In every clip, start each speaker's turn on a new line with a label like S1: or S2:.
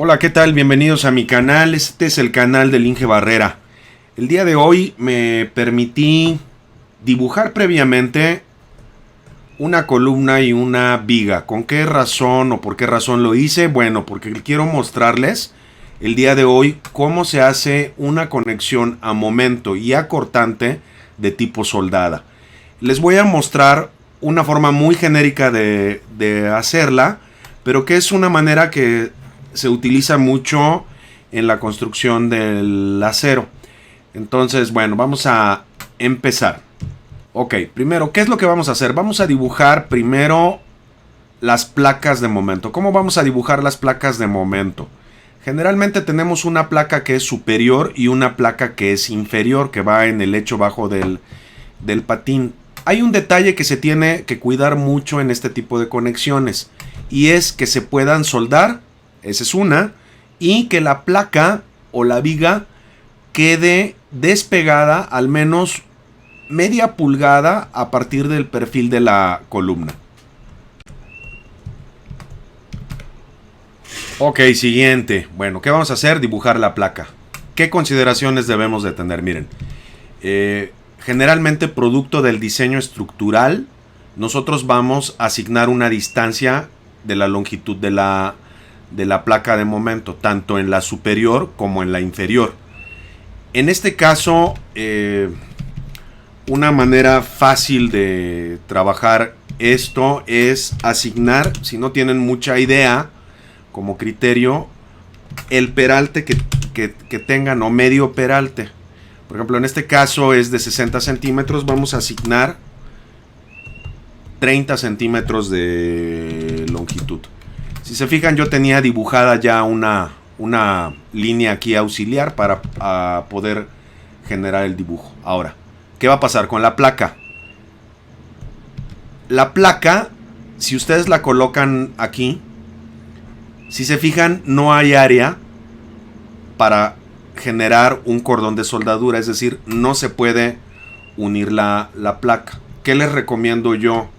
S1: Hola, ¿qué tal? Bienvenidos a mi canal. Este es el canal del Inge Barrera. El día de hoy me permití dibujar previamente una columna y una viga. ¿Con qué razón o por qué razón lo hice? Bueno, porque quiero mostrarles el día de hoy cómo se hace una conexión a momento y a cortante de tipo soldada. Les voy a mostrar una forma muy genérica de hacerla, pero que es una manera que se utiliza mucho en la construcción del acero. Entonces, bueno, vamos a empezar. Ok, primero, ¿qué es lo que vamos a hacer? Vamos a dibujar primero las placas de momento. ¿Cómo vamos a dibujar las placas de momento? Generalmente tenemos una placa que es superior y una placa que es inferior, que va en el lecho bajo del patín. Hay un detalle que se tiene que cuidar mucho en este tipo de conexiones, y es que se puedan soldar. Esa es una. Y que la placa o la viga quede despegada al menos media pulgada a partir del perfil de la columna. Ok, siguiente. Bueno, ¿qué vamos a hacer? Dibujar la placa. ¿Qué consideraciones debemos de tener? Miren, generalmente producto del diseño estructural, nosotros vamos a asignar una distancia de la longitud de la placa de momento, tanto en la superior como en la inferior. En este caso, una manera fácil de trabajar esto es asignar, si no tienen mucha idea, como criterio, el peralte que tengan o medio peralte. Por ejemplo, en este caso es de 60 centímetros, vamos a asignar 30 centímetros de longitud. Si se fijan, yo tenía dibujada ya una línea aquí auxiliar para poder generar el dibujo. Ahora, ¿qué va a pasar con la placa? La placa, si ustedes la colocan aquí, si se fijan, no hay área para generar un cordón de soldadura, es decir, no se puede unir la placa. ¿Qué les recomiendo yo?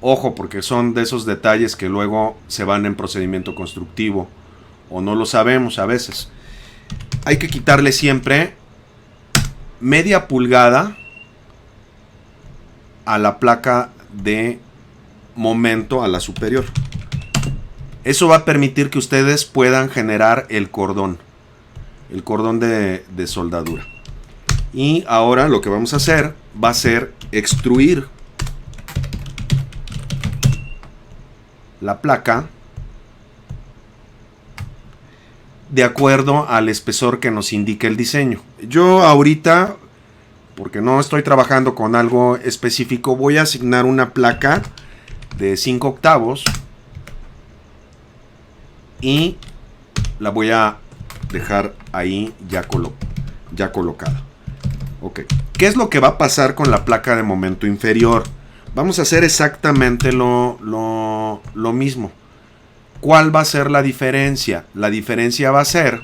S1: Ojo, porque son de esos detalles que luego se van en procedimiento constructivo o no lo sabemos a veces. Hay que quitarle siempre media pulgada a la placa de momento, a la superior. Eso va a permitir que ustedes puedan generar el cordón de soldadura. Y ahora lo que vamos a hacer va a ser extruir la placa de acuerdo al espesor que nos indique el diseño. Yo ahorita, porque no estoy trabajando con algo específico, voy a asignar una placa de 5 octavos y la voy a dejar ahí ya colocada. Ok, ¿qué es lo que va a pasar con la placa de momento inferior? Vamos a hacer exactamente lo mismo. ¿Cuál va a ser la diferencia? La diferencia va a ser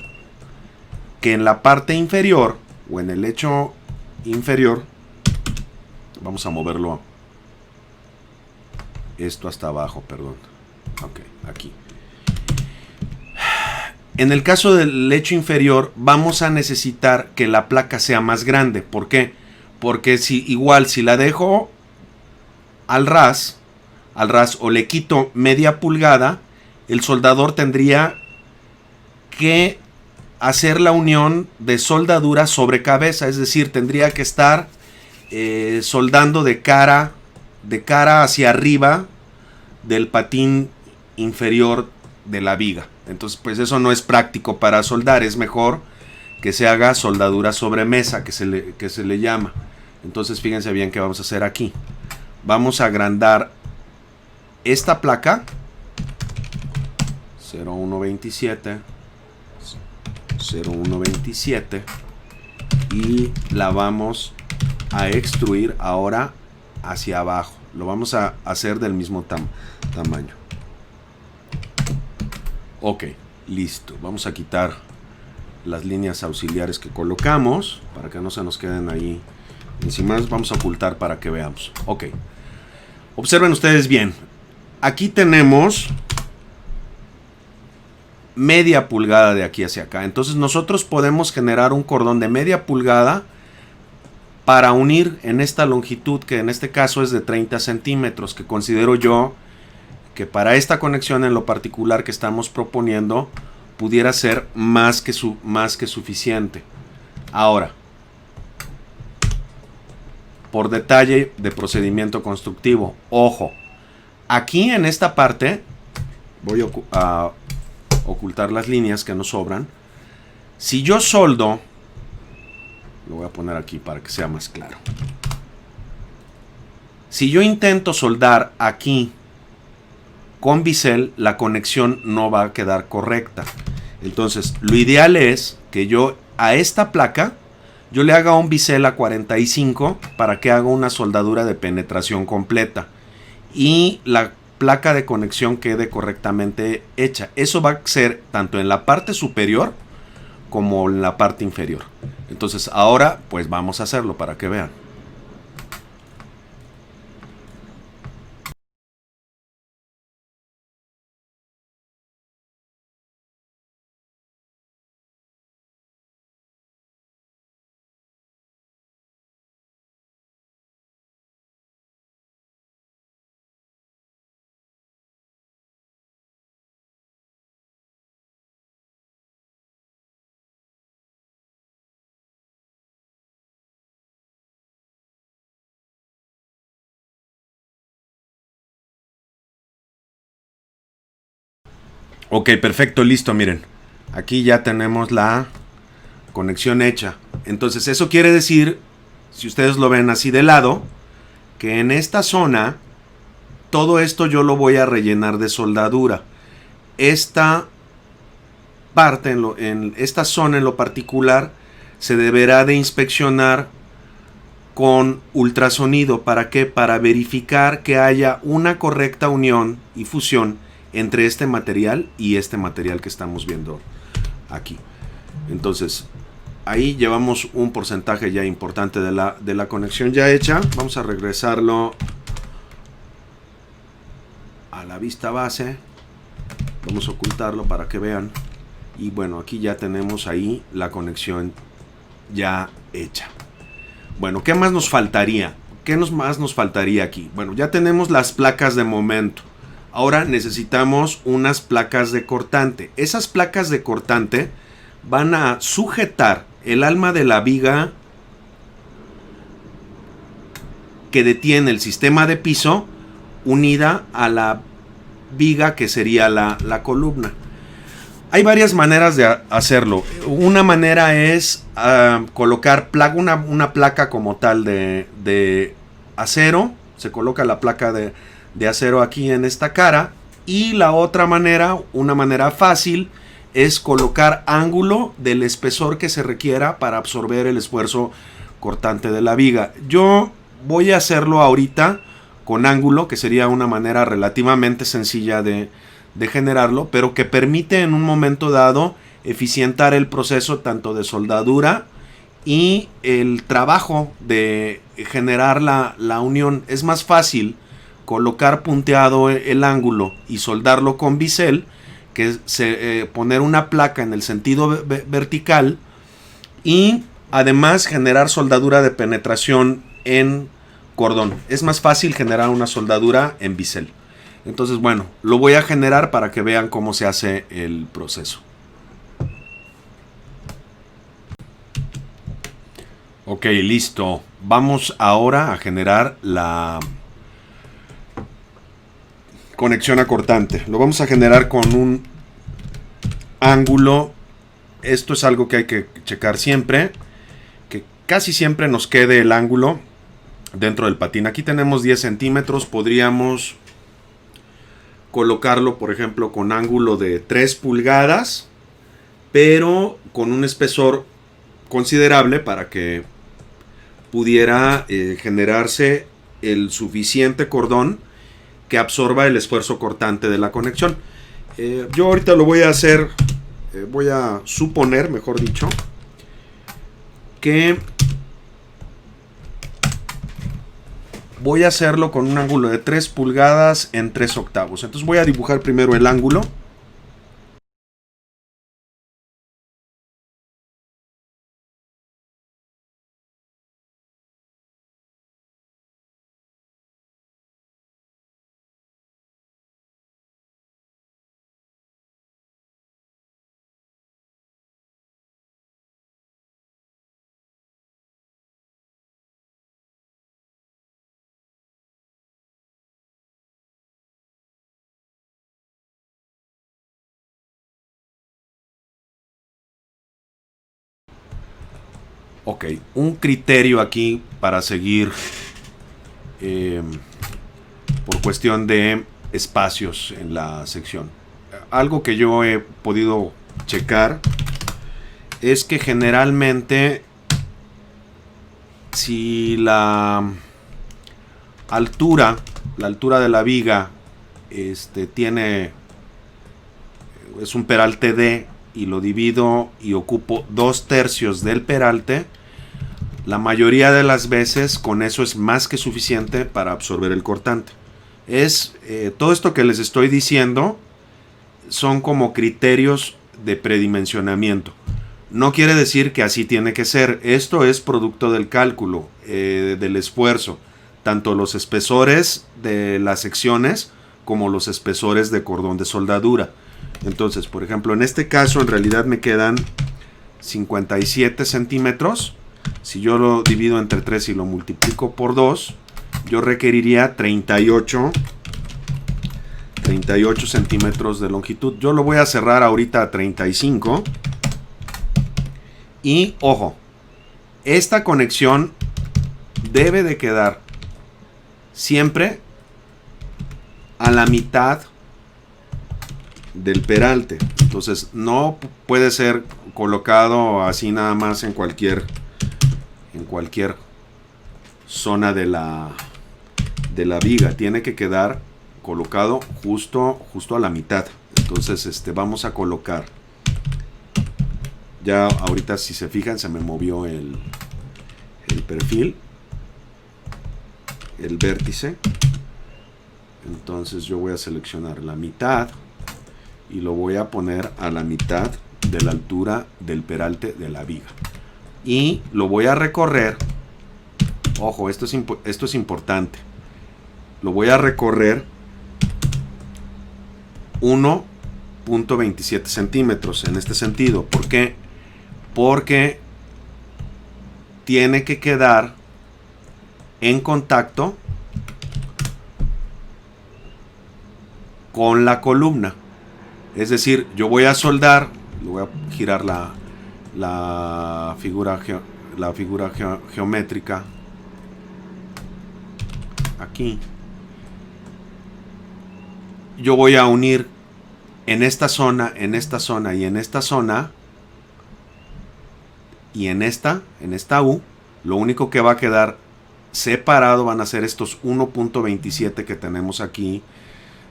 S1: que en la parte inferior o en el lecho inferior, vamos a moverlo esto hasta abajo, perdón. Ok, aquí. En el caso del lecho inferior vamos a necesitar que la placa sea más grande. ¿Por qué? Porque si la dejo al ras o le quito media pulgada, el soldador tendría que hacer la unión de soldadura sobre cabeza, es decir, tendría que estar soldando de cara hacia arriba del patín inferior de la viga. Entonces, pues eso no es práctico para soldar. Es mejor que se haga soldadura sobre mesa, que se le llama. Entonces, fíjense bien qué vamos a hacer aquí. Vamos a agrandar esta placa 0127 y la vamos a extruir ahora hacia abajo. Lo vamos a hacer del mismo tamaño. Ok, listo. Vamos a quitar las líneas auxiliares que colocamos para que no se nos queden ahí encima. Vamos a ocultar para que veamos. Ok, observen ustedes bien. Aquí tenemos media pulgada de aquí hacia acá. Entonces nosotros podemos generar un cordón de media pulgada para unir en esta longitud, que en este caso es de 30 centímetros, que considero yo que para esta conexión en lo particular que estamos proponiendo pudiera ser más que suficiente. Ahora, por detalle de procedimiento constructivo, ojo, aquí en esta parte voy a ocultar las líneas que nos sobran. Si yo soldo, lo voy a poner aquí para que sea más claro. Si yo intento soldar aquí con bisel, la conexión no va a quedar correcta. Entonces, lo ideal es que yo a esta placa yo le haga un bisel a 45 para que haga una soldadura de penetración completa y la placa de conexión quede correctamente hecha. Eso va a ser tanto en la parte superior como en la parte inferior. Entonces ahora pues vamos a hacerlo para que vean. Ok, perfecto, listo, miren. Aquí ya tenemos la conexión hecha. Entonces eso quiere decir, si ustedes lo ven así de lado, que en esta zona todo esto yo lo voy a rellenar de soldadura. Esta parte, en esta zona en lo particular, se deberá de inspeccionar con ultrasonido. ¿Para qué? Para verificar que haya una correcta unión y fusión entre este material y este material que estamos viendo aquí. Entonces, ahí llevamos un porcentaje ya importante de la conexión ya hecha. Vamos a regresarlo a la vista base. Vamos a ocultarlo para que vean. Y bueno, aquí ya tenemos ahí la conexión ya hecha. Bueno, ¿qué más nos faltaría? ¿Qué más nos faltaría aquí? Bueno, ya tenemos las placas de momento. Ahora necesitamos unas placas de cortante. Esas placas de cortante van a sujetar el alma de la viga que detiene el sistema de piso unida a la viga que sería la columna. Hay varias maneras de hacerlo. Una manera es colocar una placa como tal de acero. Se coloca la placa de acero aquí en esta cara. Y la otra manera, una manera fácil, es colocar ángulo del espesor que se requiera para absorber el esfuerzo cortante de la viga. Yo voy a hacerlo ahorita con ángulo, que sería una manera relativamente sencilla de generarlo, pero que permite en un momento dado eficientar el proceso tanto de soldadura y el trabajo de generar la unión. Es más fácil colocar punteado el ángulo y soldarlo con bisel que poner una placa en el sentido vertical y además generar soldadura de penetración en cordón. Es más fácil generar una soldadura en bisel. Entonces, bueno, lo voy a generar para que vean cómo se hace el proceso. Ok, listo. Vamos ahora a generar la conexión a cortante. Lo vamos a generar con un ángulo. Esto es algo que hay que checar siempre, que casi siempre nos quede el ángulo dentro del patín. Aquí tenemos 10 centímetros. Podríamos colocarlo, por ejemplo, con ángulo de 3 pulgadas, pero con un espesor considerable para que pudiera generarse el suficiente cordón que absorba el esfuerzo cortante de la conexión. Yo ahorita lo voy a hacer, voy a suponer, mejor dicho, que voy a hacerlo con un ángulo de 3 pulgadas en 3 octavos. Entonces voy a dibujar primero el ángulo. Ok, un criterio aquí para seguir por cuestión de espacios en la sección. Algo que yo he podido checar es que generalmente si la altura de la viga tiene, es un peralte D y lo divido y ocupo 2/3 del peralte, la mayoría de las veces con eso es más que suficiente para absorber el cortante. Todo esto que les estoy diciendo son como criterios de predimensionamiento. No quiere decir que así tiene que ser. Esto es producto del cálculo, del esfuerzo. Tanto los espesores de las secciones como los espesores de cordón de soldadura. Entonces, por ejemplo, en este caso en realidad me quedan 57 centímetros. Si yo lo divido entre 3 y lo multiplico por 2, yo requeriría 38 centímetros de longitud. Yo lo voy a cerrar ahorita a 35. Y ojo, esta conexión debe de quedar siempre a la mitad del peralte. Entonces no puede ser colocado así nada más en cualquier zona de la viga. Tiene que quedar colocado justo a la mitad. Entonces vamos a colocar, ya ahorita si se fijan se me movió el perfil, el vértice. Entonces yo voy a seleccionar la mitad y lo voy a poner a la mitad de la altura del peralte de la viga y lo voy a recorrer. Ojo, esto es importante. Lo voy a recorrer 1.27 centímetros en este sentido. ¿Por qué? Porque tiene que quedar en contacto con la columna. Es decir, yo voy a soldar, le voy a girar la figura geométrica aquí. Yo voy a unir en esta zona y en esta zona y en esta U. Lo único que va a quedar separado van a ser estos 1.27 que tenemos aquí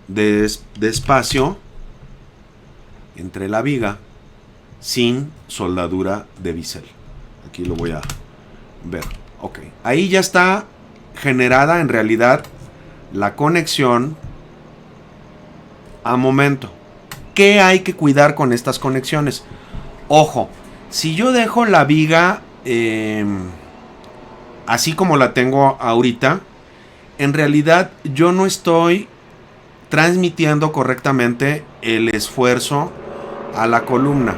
S1: de espacio entre la viga sin soldadura de bisel. Aquí lo voy a ver. Ok, ahí ya está generada en realidad la conexión a momento. ¿Qué hay que cuidar con estas conexiones? Ojo, si yo dejo la viga así como la tengo ahorita, en realidad yo no estoy transmitiendo correctamente el esfuerzo a la columna.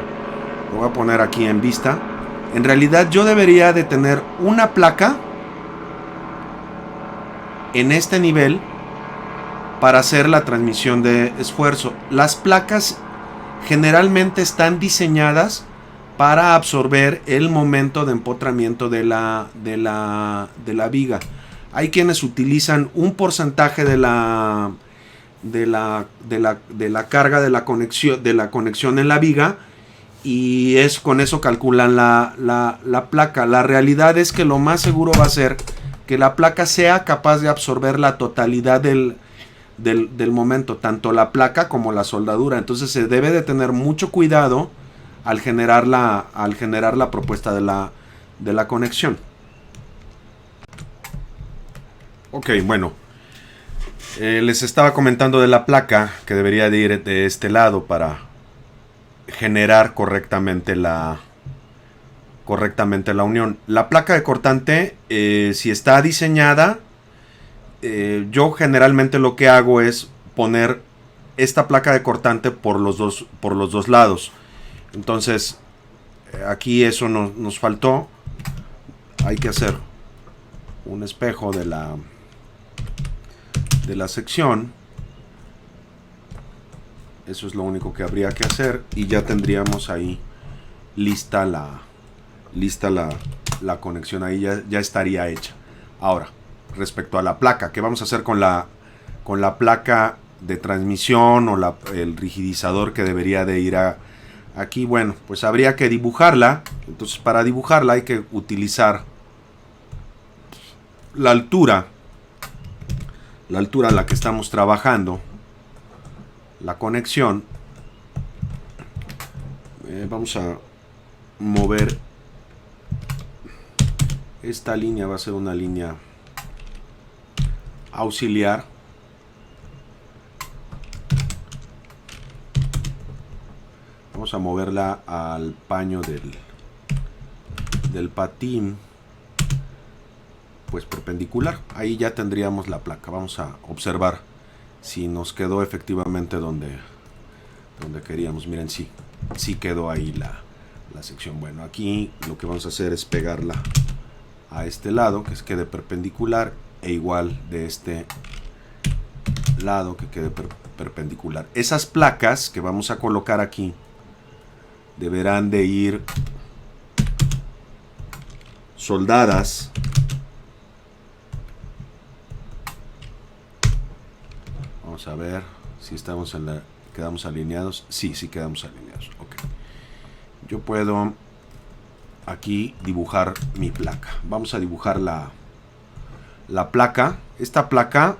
S1: Lo voy a poner aquí en vista. En realidad yo debería de tener una placa en este nivel para hacer la transmisión de esfuerzo. Las placas generalmente están diseñadas para absorber el momento de empotramiento de la viga. Hay quienes utilizan un porcentaje de la carga de la conexión en la viga y con eso calculan la placa. La realidad es que lo más seguro va a ser que la placa sea capaz de absorber la totalidad del momento, tanto la placa como la soldadura. Entonces se debe de tener mucho cuidado al generar la propuesta de la conexión. Ok, bueno, les estaba comentando de la placa que debería de ir de este lado para generar correctamente la unión. La placa de cortante, si está diseñada, yo generalmente lo que hago es poner esta placa de cortante por los dos lados. Entonces aquí eso nos faltó. Hay que hacer un espejo de la sección. Eso es lo único que habría que hacer y ya tendríamos ahí lista la la conexión ahí ya estaría hecha. Ahora, respecto a la placa, ¿qué vamos a hacer con la placa de transmisión o el rigidizador que debería de ir aquí? Bueno, pues habría que dibujarla. Entonces, para dibujarla hay que utilizar la altura a la que estamos trabajando, la conexión. Vamos a mover esta línea, va a ser una línea auxiliar. Vamos a moverla al paño del patín, pues perpendicular. Ahí ya tendríamos la placa. Vamos a observar si nos quedó efectivamente donde queríamos. Miren, sí quedó ahí la sección. Bueno, aquí lo que vamos a hacer es pegarla a este lado, que quede perpendicular, e igual de este lado que quede perpendicular. Esas placas que vamos a colocar aquí deberán de ir soldadas vamos a ver si estamos quedamos alineados. Sí quedamos alineados. Ok. Yo puedo aquí dibujar mi placa. Vamos a dibujar la placa. Esta placa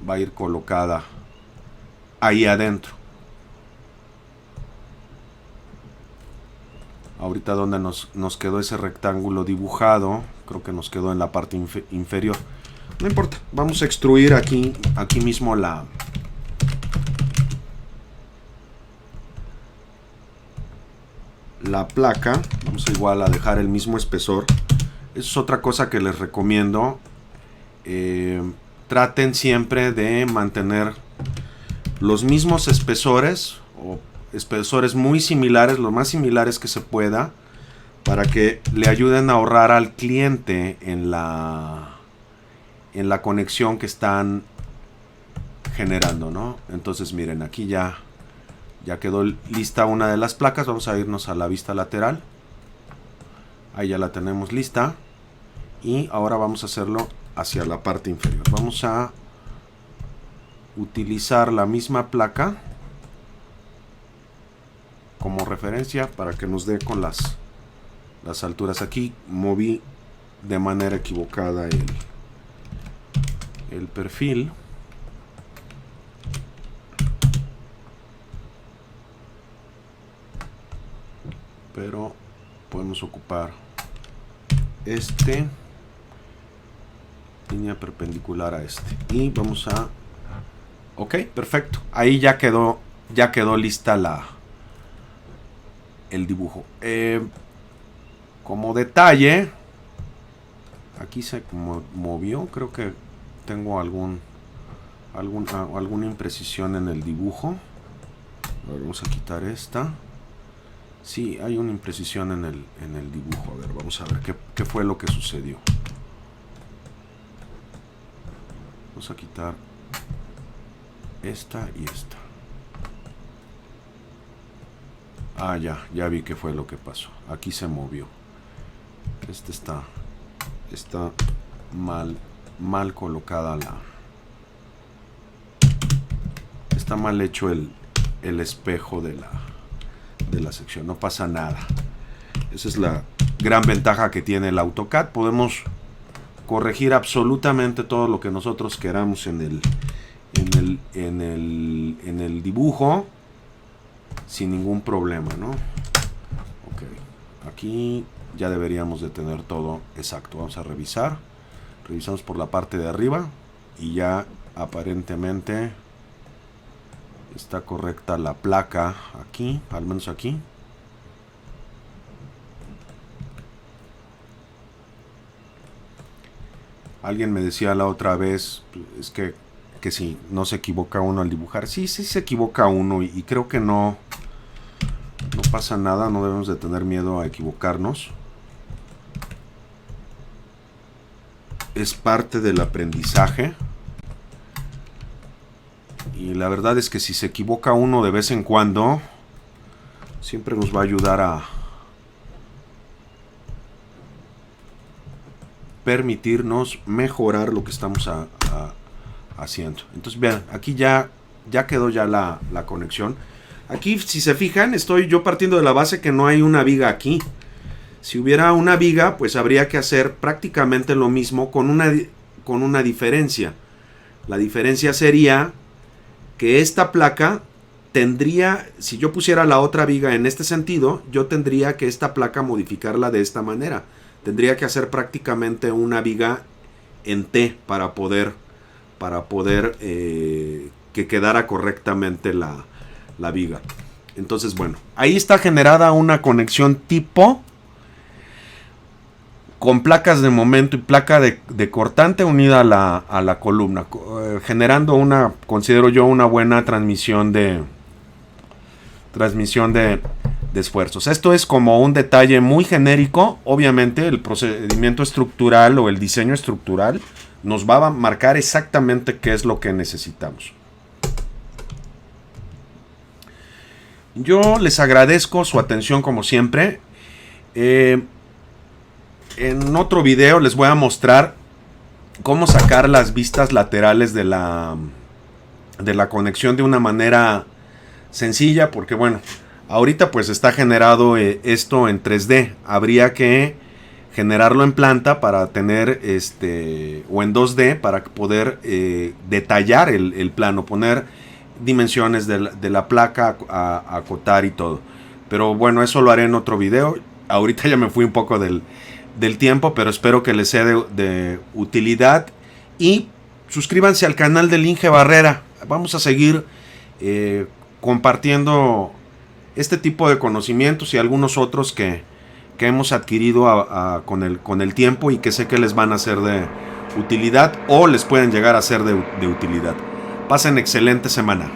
S1: va a ir colocada ahí adentro. Ahorita donde nos quedó ese rectángulo dibujado, creo que nos quedó en la parte inferior. No importa, vamos a extruir aquí mismo la placa. Vamos igual a dejar el mismo espesor. Eso es otra cosa que les recomiendo. Traten siempre de mantener los mismos espesores o espesores muy similares, lo más similares que se pueda, para que le ayuden a ahorrar al cliente en la conexión que están generando, ¿no? Entonces miren, aquí ya quedó lista una de las placas. Vamos a irnos a la vista lateral. Ahí ya la tenemos lista. Y ahora vamos a hacerlo hacia la parte inferior. Vamos a utilizar la misma placa como referencia para que nos dé con las alturas. Aquí moví de manera equivocada el perfil. Pero podemos ocupar línea perpendicular a y vamos a ok, perfecto. Ahí ya quedó lista el dibujo. Como detalle, aquí se movió, creo que tengo alguna imprecisión en el dibujo. A ver, vamos a quitar esta. Sí, hay una imprecisión en el dibujo. A ver, vamos a ver qué fue lo que sucedió. Vamos a quitar esta y esta. Ah, ya vi qué fue lo que pasó. Aquí se movió. Está mal colocada está mal hecho el espejo de la sección. No pasa nada. Esa es la gran ventaja que tiene el AutoCAD. Podemos corregir absolutamente todo lo que nosotros queramos en el dibujo sin ningún problema, ¿no? Ok, aquí ya deberíamos de tener todo exacto. Vamos a revisamos por la parte de arriba y ya aparentemente está correcta la placa aquí, al menos aquí. Alguien me decía la otra vez, es que si no se equivoca uno al dibujar. Sí se equivoca uno y creo que no pasa nada, no debemos de tener miedo a equivocarnos. Es parte del aprendizaje. Y la verdad es que si se equivoca uno de vez en cuando, siempre nos va a ayudar a permitirnos mejorar lo que estamos haciendo. Entonces vean, aquí ya quedó ya la conexión. Aquí, si se fijan, estoy yo partiendo de la base que no hay una viga aquí. Si hubiera una viga, pues habría que hacer prácticamente lo mismo con una diferencia. La diferencia sería que esta placa tendría, si yo pusiera la otra viga en este sentido, yo tendría que esta placa modificarla de esta manera. Tendría que hacer prácticamente una viga en T para poder que quedara correctamente la viga. Entonces, bueno, ahí está generada una conexión tipo con placas de momento y placa de cortante unida a la columna, generando considero yo, una buena transmisión de esfuerzos. Esto es como un detalle muy genérico. Obviamente el procedimiento estructural o el diseño estructural nos va a marcar exactamente qué es lo que necesitamos. Yo les agradezco su atención como siempre. En otro video les voy a mostrar cómo sacar las vistas laterales de la conexión de una manera sencilla, porque bueno, ahorita pues está generado esto en 3D. Habría que generarlo en planta para tener o en 2D para poder detallar el plano, poner dimensiones de la placa, acotar y todo. Pero bueno, eso lo haré en otro video. Ahorita ya me fui un poco del tiempo, pero espero que les sea de utilidad. Y suscríbanse al canal del Inge Barrera. Vamos a seguir compartiendo este tipo de conocimientos y algunos otros que hemos adquirido con el tiempo y que sé que les van a ser de utilidad o les pueden llegar a ser de utilidad. Pasen excelente semana.